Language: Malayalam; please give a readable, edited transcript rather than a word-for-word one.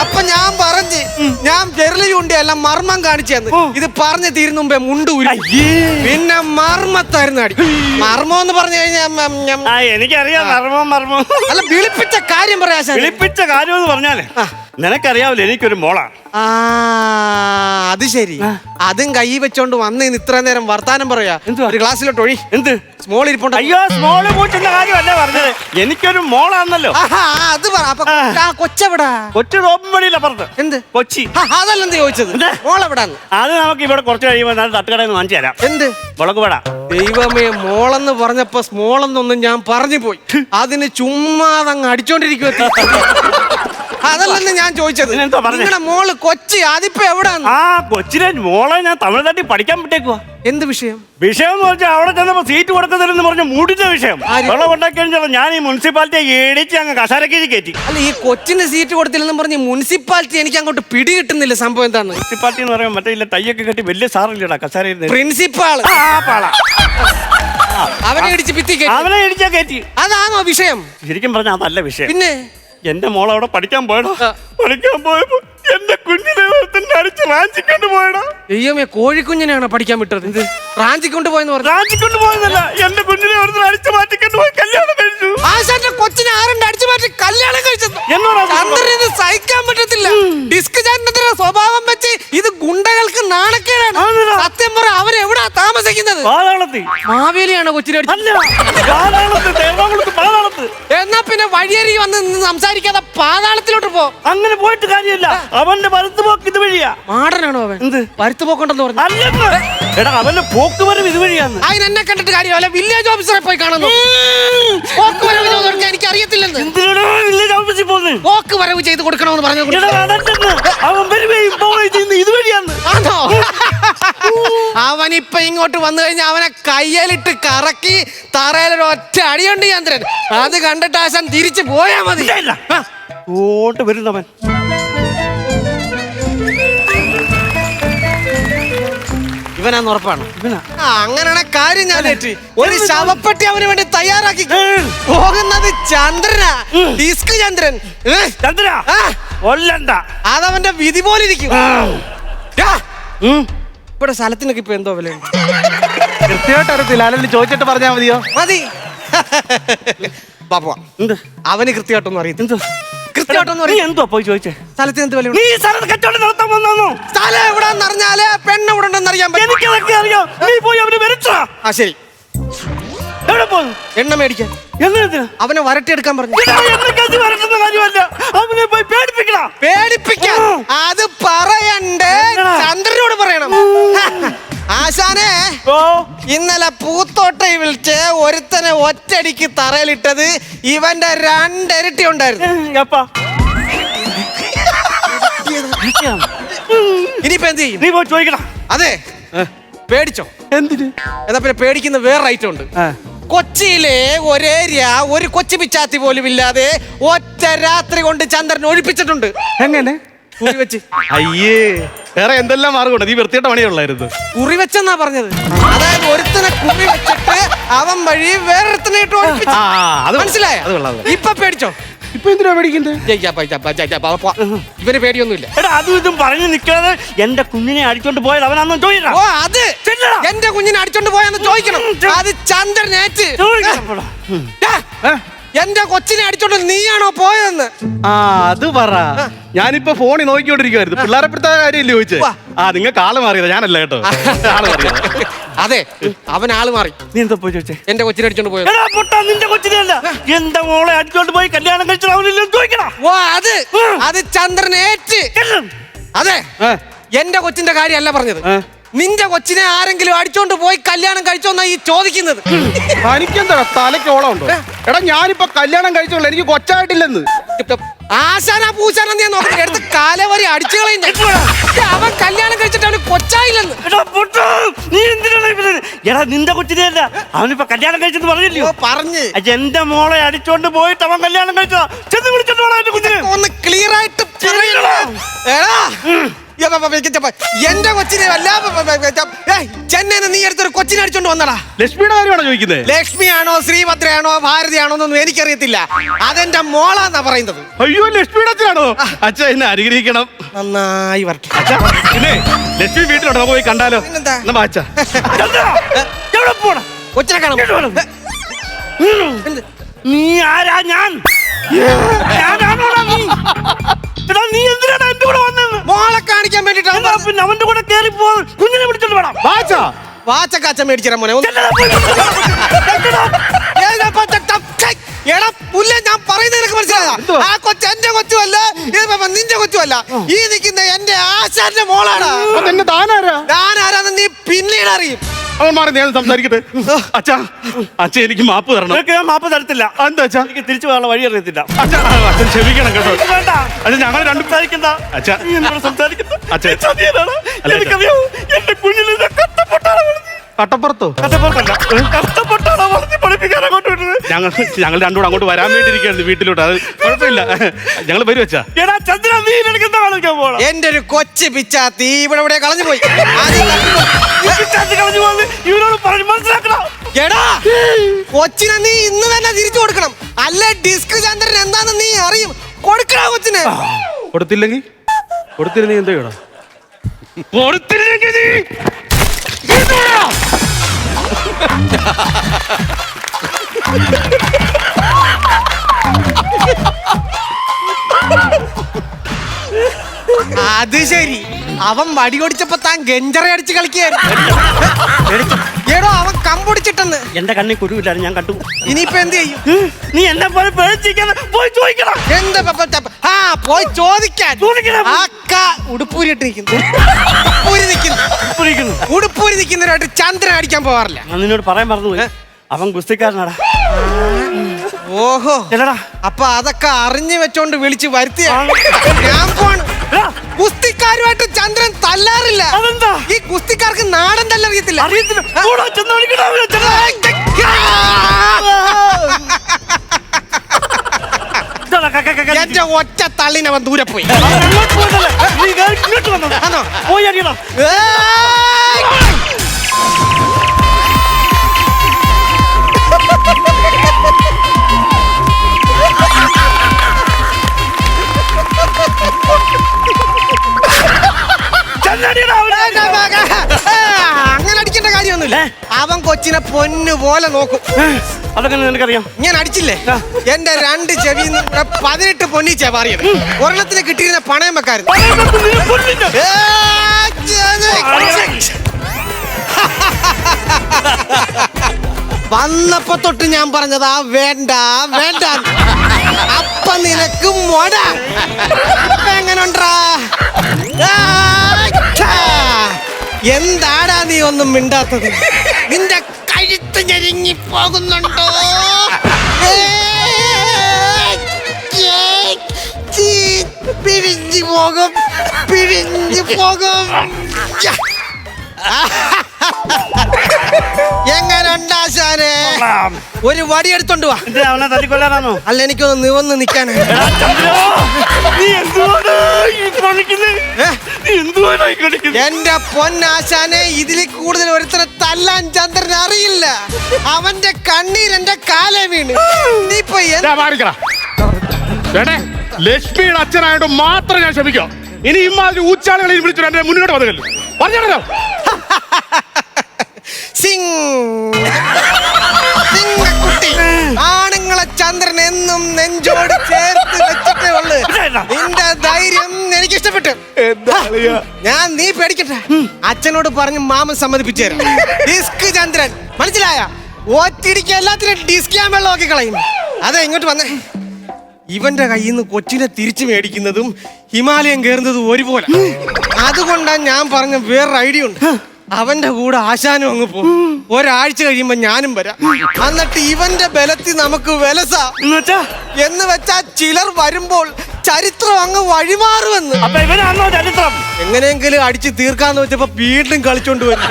അപ്പൊ ഞാൻ വിരല് ചൂണ്ടിയെല്ലാം മർമ്മം കാണിച്ചെന്ന് ഇത് പറഞ്ഞു തീരുന്ന മുമ്പേ മുണ്ടൂരി പിന്നെ മർമ്മത്തായിരുന്നു അടി. മർമ്മം എന്ന് പറഞ്ഞു കഴിഞ്ഞാൽ എനിക്കറിയാം മർമ്മം അല്ല വിളിപ്പിച്ച കാര്യം പറയാ. വിളിപ്പിച്ച കാര്യം എന്ന് പറഞ്ഞാലേ നിനക്കറിയാവില്ല എനിക്കൊരു മോളാ. അത് ശരി. അതും കൈ വെച്ചോണ്ട് വന്ന് ഇത്ര നേരം വർത്താനം പറയാ. ഒരു ഗ്ലാസ്സിലോട്ട് ഒഴി. എന്ത് സ്മോൾ ഇരിപ്പുണ്ട്? അയ്യോ സ്മോള് പൂച്ചുന്ന കാര്യമല്ല പറഞ്ഞത്, എനിക്കൊരു മോളാന്നല്ലോ. അത് പറ. കൊച്ചെവിടാ? കൊച്ചു തോപ്പുംപടിയില്ല പുറത്ത്. എന്ത് കൊച്ചി? അതല്ലെന്ത് ചോദിച്ചത്. മോളെവിടാന്ന്? അത് നമുക്ക് ഇവിടെ കുറച്ച് കഴിയുമ്പോൾ തട്ടുകടയിൽ നിന്ന് വാങ്ങിച്ചു തരാം. എന്ത് മുളക് വട? ദൈവമേ, മോളെന്ന് പറഞ്ഞപ്പോ സ്മോളെന്നൊന്നും ഞാൻ പറഞ്ഞു പോയി. അതിന് ചുമ്മാതങ്ങ് അടിച്ചോണ്ടിരിക്കുവ. അതല്ലെന്ന് ഞാൻ ചോദിച്ചത്. നിങ്ങളുടെ മോള് കൊച്ചി, അതിപ്പോ എവിടാന്ന്? കൊച്ചിനെ മോളെ ഞാൻ തമിഴ്നാട്ടിൽ പഠിക്കാൻ വിട്ടേക്കുവാ. എന്ത് വിഷയം? വിഷയം എന്ന് വെച്ചാൽ അവിടെ ചെന്നപ്പോ സീറ്റ് കൊടുക്കുന്നില്ലെന്ന് പറഞ്ഞ മൂടിച്ച വിഷയം. വെള്ളം ഉണ്ടാക്കി കഴിഞ്ഞാൽ ഞാൻ ഈ മുനിസിപ്പാലിറ്റിയെ ഇടിച്ച് അങ്ങ് കസാരക്ക് കയറ്റി. അല്ല, ഈ കൊച്ചിന് സീറ്റ് കൊടുത്തില്ലെന്ന് പറഞ്ഞ് മുനിസിപ്പാലിറ്റി എനിക്ക് അങ്ങോട്ട് പിടി കിട്ടുന്നില്ല. സംഭവം എന്താണ്? മുനിസിപ്പാലിറ്റി എന്ന് പറയുമ്പോൾ മറ്റേ ഇല്ല തയ്യൊക്കെ കെട്ടി വലിയ സാറില്ലടാ കസാര പ്രിൻസിപ്പാൾ. അവനെ ഇടിച്ച് ഭിത്തി അവനെ ഇടിച്ചാ കയറ്റി. അതാണോ വിഷയം? ശരിക്കും പറഞ്ഞാൽ അതല്ല വിഷയം. പിന്നെ എന്റെ മോൾ അവിടെ പഠിക്കാൻ പോയടാ. പഠിക്കാൻ പോയപ്പോ എന്റെ കുഞ്ഞിനെ അടിച്ച് റാഞ്ചിക്കൊണ്ട് പോയടാ. ദൈവമേ, കോഴിക്കുഞ്ഞിനെയാണോ പഠിക്കാൻ വിട്ടത്? റാഞ്ചിക്കൊണ്ട് പോയെന്ന് പറഞ്ഞു. റാഞ്ചിക്കൊണ്ട് പോയെന്നല്ല, എന്റെ കുഞ്ഞിനെ അടിച്ചു മാറ്റിക്കൊണ്ട് പോയി കല്യാണം കഴിച്ചു. ആശാന്റെ കൊച്ചിനെ ആരുടെ അടിച്ചു മാറ്റി കല്യാണം കഴിച്ചത്? ചന്ദ്രന് സഹിക്കാൻ പറ്റത്തില്ല. ഡിസ്ക് ചാനത്തിന്റെ സ്വഭാവം വെച്ച് ഇത് ഗുണ്ടകൾക്ക് നാണക്കേടാണ്. സത്യം പറ, അവരെവിടാ താമസിക്കുന്നത്? മാവേലിയാണോ കൊച്ചിനെ? എന്നാ പിന്നെ വഴിയരി വന്ന് സംസാരിക്കാതെ പാതാളത്തിലോട്ട് പോ. അങ്ങനെ പോയിട്ട് കാര്യമില്ല, അവന്റെ വലത്തുപോക്ക് ഇതുവഴിയാ. മാടനാണോ അവൻ? എന്ത് വലത്തുപോക്കുണ്ടെന്ന് പറഞ്ഞു? എടാ അവന്റെ പോക്കുവരവ് ഇതുവഴിയാന്ന്. അതിന് എന്നെ കണ്ടിട്ട് കാര്യമല്ല, വില്ലേജ് ഓഫീസറെ പോയി കാണുന്നു. എനിക്ക് അറിയത്തില്ലെന്ന്. വില്ലേജ് ഓഫീസിൽ പോകുന്നത് പോക്ക് വരവ് ചെയ്ത് കൊടുക്കണമെന്ന് പറഞ്ഞു. ഇതുവഴിയാന്ന്. ആണോ? അവനിപ്പൊ ഇങ്ങോട്ട് വന്നു കഴിഞ്ഞാൽ അവനെ കയ്യിലിട്ട് കറക്കി തറയിലൊരു ഒറ്റ അടിയുണ്ട് ചന്ദ്രൻ. അത് കണ്ടിട്ട് ആശാൻ തിരിച്ചു പോയാ മതി. ഓട്ട് വരുന്നവൻ ഇവനാന്ന് ഉറപ്പാണ്. അങ്ങനെയാണ് കാര്യം. ഞാൻ ഒരു ശവപ്പെട്ടി അവന് വേണ്ടി തയ്യാറാക്കി പോകുന്നത് ചന്ദ്രനാ. ഡിസ്ക് ചന്ദ്രൻ. അതവന്റെ വിധി പോലെ ഇരിക്കും. ഇവിടെ സ്ഥലത്തിനൊക്കെ ഇപ്പൊ എന്തോ വിലയുണ്ട് കൃത്യമായിട്ട് അറിയത്തില്ല. ആരെങ്കിലും ചോദിച്ചിട്ട് പറഞ്ഞാ മതിയോ? മതി. ബാബുവാ, അവന് കൃത്യമായിട്ടൊന്നും അറിയത്തില്ല. എന്തോ പോയി ചോദിച്ചേ? സ്ഥലത്തിന് എന്ത് വിലയുണ്ട്? നീ സ്ഥലത്ത് കച്ചവടം നടത്താൻ വന്നോ? സ്ഥലം എവിടാന്ന് അറിഞ്ഞാലേ പെണ്ണ് എവിടെ ഉണ്ടെന്ന് അറിയാൻ പറ്റും. എനിക്കതൊക്കെ അറിയാം. നീ പോയി അവനെ വരച്ചാ. ശരി. എവിടെ പോകുന്നു? എണ്ണ മേടിക്കാൻ. അവനെ വരട്ടിയെടുക്കാൻ പറഞ്ഞു. അവനെ പോയി പേടിപ്പിക്കാൻ അത് പറയണ്ടേ, ചന്ദ്രനോട് പറയണം. ആശാനെ, ഇന്നലെ പൂത്തോട്ടയിൽ വിളിച്ച് ഒരുത്തനെ ഒറ്റടിക്ക് തറയിലിട്ടത് ഇവന്റെ 2 ഇരട്ടി ഉണ്ടായിരുന്നു. ഇനിയിപ്പോ എന്ത് ചെയ്യും? നീ പോയി ചോദിക്കണം. അതെ, പേടിച്ചോ? എന്തിന്? എന്നാ പിന്നെ പേടിക്കുന്ന വേറെ ഐറ്റം ഉണ്ട്. കൊച്ചിയിലെ ഒരു കൊച്ചു പിച്ചാത്തി പോലും ഇല്ലാതെ ഒറ്റ രാത്രി കൊണ്ട് ചന്ദ്രൻ ഒഴിപ്പിച്ചിട്ടുണ്ട്. എങ്ങനെ? കുറിവെച്ച്. അയ്യേ, വേറെ എന്തെല്ലാം മാർഗമുണ്ട്? നീ വൃത്തിയുടെ പണിയുള്ളായിരുന്നു. കുറിവെച്ചെന്നാ പറഞ്ഞത്. അതായത് ഒരുത്തനെ കുറി വെച്ചിട്ട് അവൻ വഴി വേറൊരുത്തനെ ഇട്ട് ഒഴിപ്പിച്ചു. മനസ്സിലായോ? ഇപ്പൊ പേടിച്ചോ? ഇപ്പൊ എന്തിനാ പേടിക്കുന്നത്? ഇവന് പേടിയൊന്നുമില്ല. അതും ഇതും പറഞ്ഞു നിൽക്കാതെ എന്റെ കുഞ്ഞിനെ അടിച്ചോണ്ട് പോയത് അവനാന്ന് ചോദിക്കണം. അത് എന്റെ കുഞ്ഞിനെ അടിച്ചോണ്ട് പോയാന്ന് ചോദിക്കണം. അത് ചന്ദ്രനേറ്റ്. എന്റെ കൊച്ചിനെ അടിച്ചോണ്ട് നീയാണോ പോയതെന്ന് അത് പറ. ഞാനിപ്പോ ഫോണിൽ നോക്കിക്കൊണ്ടിരിക്കുവായിരുന്നു. പിള്ളേരെപ്പെടുത്ത കാര്യമില്ല ചോദിച്ചേ. നിങ്ങൾക്ക് ആള് മാറിയത് ഞാനല്ല കേട്ടോ. ആള് മാറിയത്. അതെ, അവൻ ആള് മാറി. നീ എന്താ പോയി ചോദിച്ചേ? എന്റെ കൊച്ചിനെ അടിച്ചോണ്ട് പോയത്. നിന്റെ കൊച്ചിനെയല്ല, എന്റെ മോളെ അടിച്ചോണ്ട് പോയി കല്യാണം കഴിച്ചു ചോദിക്കണം. അത് ചന്ദ്രനേറ്റ്. അതെ, എന്റെ കൊച്ചിന്റെ കാര്യമല്ല പറഞ്ഞത്. നിന്റെ കൊച്ചിനെ ആരെങ്കിലും അടിച്ചോണ്ട് പോയി കല്യാണം കഴിച്ചോന്നാ ഈ ചോദിക്കുന്നത്. എനിക്കെന്താ തലയ്ക്കോളം ഉണ്ടോ? എടാ ഞാനിപ്പോ കല്യാണം കഴിച്ചോളൂ, എനിക്ക് കൊച്ചായിട്ടില്ലെന്ന്. ആശാനാ പൂശാനാ നീ നോക്കി എടുത്ത് കാലവരി അടിച്ചു കളയും. അവൻ കല്യാണം കഴിച്ചിട്ട് അവന് കൊച്ചായില്ലെന്ന്. നീ എന്തിനാ നിന്റെ കൊച്ചിനെയല്ല, അവനിപ്പോ കല്യാണം കഴിച്ചെന്ന് പറഞ്ഞില്ലയോ? പറഞ്ഞ് എന്റെ മോളെ അടിച്ചോണ്ട് പോയിട്ട് അവൻ കല്യാണം കഴിച്ചോ? ചെന്ന് വിളിച്ചോണ്ട് എന്റെ കുഞ്ഞിനെ ഒന്ന് ക്ലിയർ ആയിട്ട്. എന്റെ കൊച്ചിനെ വല്ല ചെന്നൈ നീ എടുത്തൊരു കൊച്ചിനെ അടിച്ചോണ്ട് വന്നടാ. ലക്ഷ്മിയുടെ കാര്യമാണോ ചോദിക്കുന്നത്? ലക്ഷ്മിയാണോ ശ്രീഭദ്രയാണോ ഭാരതിയാണോ എന്നൊന്നും എനിക്കറിയത്തില്ല. അതെന്റെ മോളാന്നാ പറയുന്നത്. അയ്യോ, ലക്ഷ്മിയുടെ അച്ഛനാണോ? അച്ഛ എന്നെ അനുഗ്രഹിക്കണം. നന്നായി വരട്ടെ. പിന്നെ ലക്ഷ്മി വീട്ടിലുണ്ടോ? നമുക്ക് പോയി കണ്ടാലോ? അച്ഛ കൊച്ചിനെ കാണാം. നീ ആരാ? നീ എന്തിനാണ് എന്റെ കൂടെ വന്നത്? മോളെ കാണിക്കാൻ വേണ്ടിട്ടാണ്. പിന്നെ അവന്റെ കൂടെ കയറി പോ, കുഞ്ഞിനെ പിടിച്ചോണ്ട് വേണം. വാച്ചക്കാച്ച മേടിച്ചിരാ മോനെ. എടാ പുല്ല, ഞാൻ പറയുന്നത് നിനക്ക് മനസ്സിലായ? ആ കൊച്ചു എന്റെ കൊച്ചുമല്ല, നിന്റെ കൊച്ചുമല്ല. ഈ നിൽക്കുന്ന എന്റെ ആശാന്റെ മോളാണ്. ഞാനാരാന്ന് നീ പിന്നീട് അറിയും. അവൻ മാറി, ഞാൻ സംസാരിക്കട്ടെ. അച്ഛാ, അച്ഛൻ എനിക്ക് മാപ്പ് തരണം. ഞാൻ മാപ്പ് തരത്തില്ല. എന്താ അച്ഛാ? എനിക്ക് തിരിച്ചു പോകാനുള്ള വഴി അറിയത്തില്ല. അച്ഛൻ ക്ഷമിക്കണം കേട്ടോ. വേണ്ട, അച്ഛൻ ഞങ്ങൾ രണ്ടും സംസാരിക്കണ്ട. അച്ഛാ, സംസാരിക്കണ്ട. അച്ഛൻ എനിക്കറിയോ, എന്റെ കുഞ്ഞിനെ കഷ്ടപ്പെട്ടാണ് കട്ടപ്പുറത്തോ? കഷ്ടപ്പെട്ടാണോ വളർത്തി പഠിപ്പിക്കാൻ അങ്ങോട്ട് വിട്ടത്. ഞങ്ങൾ രണ്ടുകൂടെ അങ്ങോട്ട് വരാൻ വേണ്ടിയിരിക്കുകയായിരുന്നു വീട്ടിലോട്ട്. അത് കുഴപ്പമില്ല, ഞങ്ങൾ വരും അച്ഛാ. എടാ ചന്ദ്ര, നീ എനിക്ക് എന്താ കാണിക്കാൻ പോകണം? എന്റെ ഒരു കൊച്ചു പിച്ചാത്തി ഇവിടെ കളഞ്ഞു പോയി. ഇവരോട് പറഞ്ഞു മനസ്സിലാക്കണം. എടാ കൊച്ചിനെ നീ ഇന്ന് തന്നെ തിരിച്ചു കൊടുക്കണം. അല്ലെ ഡിസ്ക് ചന്ദ്രൻ എന്താന്ന് നീ അറിയും. കൊടുക്കണ കൊച്ചിനെ. കൊടുത്തില്ലെങ്കിൽ എന്താ കേടാ? കൊടുത്തില്ലെങ്കിൽ അത് ശരി, അവൻ വടി ഓടിച്ചപ്പോ താൻ ഗഞ്ചറ അടിച്ച് കളിക്കുകയായിരുന്നു. എടോ, അവൻ കമ്പൊടിച്ചിട്ടെന്ന്. എന്റെ കണ്ണിൽ കുരുവില്ലായിരുന്നു, ഞാൻ കണ്ടു. ഇനിയിപ്പോ എന്ത് ചെയ്യും? നീ എന്നെ പോലെ പോയി ചോദിക്കണം. എന്താ പോയി ചോദിക്കാൻ? ഉടുപ്പൂരി ഇട്ടിരിക്കുന്നു. ഉടുപ്പൂരി നിൽക്കുന്നവരായിട്ട് ചന്ദ്രൻ അടിക്കാൻ പോവാറില്ല. നിന്നോട് പറയാൻ മറന്നുപോയി, അവൻ ഗുസ്തിക്കാരനാടാ. ഓഹോ, ചെല്ലടാ. അപ്പൊ അതൊക്കെ അറിഞ്ഞു വെച്ചോണ്ട് വിളിച്ച് വരുത്തിയ ഞാൻ പോണ്. ഗുസ്തിക്കാരുമായിട്ട് ചന്ദ്രൻ തല്ലാറില്ല. അതെന്താ? ഈ ഗുസ്തിക്കാർക്ക് നാടൻ തല്ലറിയത്തില്ല. എന്റെ ഒറ്റ തള്ളിന് അവൻ ദൂരെ പോയി. ആണോ? പോയി അറിയണം. അങ്ങനെ അടിക്കേണ്ട കാര്യമൊന്നുമില്ല. അവൻ കൊച്ചിനെ പൊന്നു പോലെ നോക്കും. അതൊക്കെ നിനക്കറിയാം. ഞാൻ അടിച്ചില്ലേ? എന്റെ 2 ചെവി 18 പൊന്നിച്ചാ മാറിയത്. ഒരെണ്ണത്തിന് കിട്ടിയിരുന്ന പണയം വെക്കായിരുന്നു. വന്നപ്പോ തൊട്ട് ഞാൻ പറഞ്ഞതാ വേണ്ട വേണ്ട. അപ്പൊ നിനക്ക് മൊട. എങ്ങനുണ്ടാ? എന്താടാ നീ ഒന്നും മിണ്ടാത്തത്? നിന്റെ കഴുത്ത് ഞെരുങ്ങി പോകുന്നുണ്ടോ? പിരിഞ്ഞു പോകും, പിരിഞ്ഞു പോകും. എങ്ങനുണ്ടാശാനെ? ഒരു വടി എടുത്തോണ്ട് വാ. അവനെ തല്ലിക്കൊല്ലാനാണോ? അല്ല, എനിക്കൊന്ന് നിവന്ന് നിൽക്കാൻ. എന്റെ പൊന്നാശാനെ, ഇതിൽ കൂടുതൽ ഒരുത്തരെ തല്ലാൻ ചന്ദ്രൻ അറിയില്ല. അവന്റെ കണ്ണീർ എന്റെ കാലേ വീണ്. നീ ഇപ്പൊ ലക്ഷ്മിയുടെ അച്ഛനായോണ്ട് മാത്രം ഞാൻ ക്ഷമിക്കാം. ഇനി ഇമാതിരി ഊച്ചാളുകളിൽ വിളിച്ചു എന്റെ മുന്നോട്ട് വന്നല്ലോ പറഞ്ഞോ. സിംഗക്കുട്ടി, ആണുങ്ങളെ ചന്ദ്രൻ എന്നും നെഞ്ചോട് ചേർത്ത് വെച്ചിട്ടേ ഉള്ളു. നിന്റെ ധൈര്യം എനിക്ക് ഇഷ്ടപ്പെട്ടു. നീ പേടിക്കട്ടെ. അച്ഛനോട് പറഞ്ഞ് മാമൻ സമ്മതിപ്പിച്ചു തരാം. ഡിസ്ക് ചന്ദ്രൻ, മനസ്സിലായ? ഒറ്റടിക്ക് എല്ലാത്തിനും ഡിസ്ക് ഞാൻ വെള്ളമാക്കി കളയും. അതെ, ഇങ്ങോട്ട് വന്നേ. ഇവന്റെ കയ്യിൽ നിന്ന് കൊച്ചിനെ തിരിച്ചു മേടിക്കുന്നതും ഹിമാലയം കയറുന്നതും ഒരുപോലെ. അതുകൊണ്ടാണ് ഞാൻ പറഞ്ഞ വേറൊരു ഐഡിയ ഉണ്ട്. അവന്റെ കൂടെ ആശാനും അങ്ങ് പോകും. ഒരാഴ്ച കഴിയുമ്പോ ഞാനും വരാം. എന്നിട്ട് ഇവന്റെ ബലത്തിൽ നമുക്ക് വിലസ എന്ന് വെച്ചാ ചിലർ വരുമ്പോൾ ചരിത്രം അങ്ങ് വഴിമാറുമെന്ന്. ചരിത്രം എങ്ങനെയെങ്കിലും അടിച്ച് തീർക്കാന്ന് വെച്ചപ്പോ വീണ്ടും കളിച്ചോണ്ട് വരും.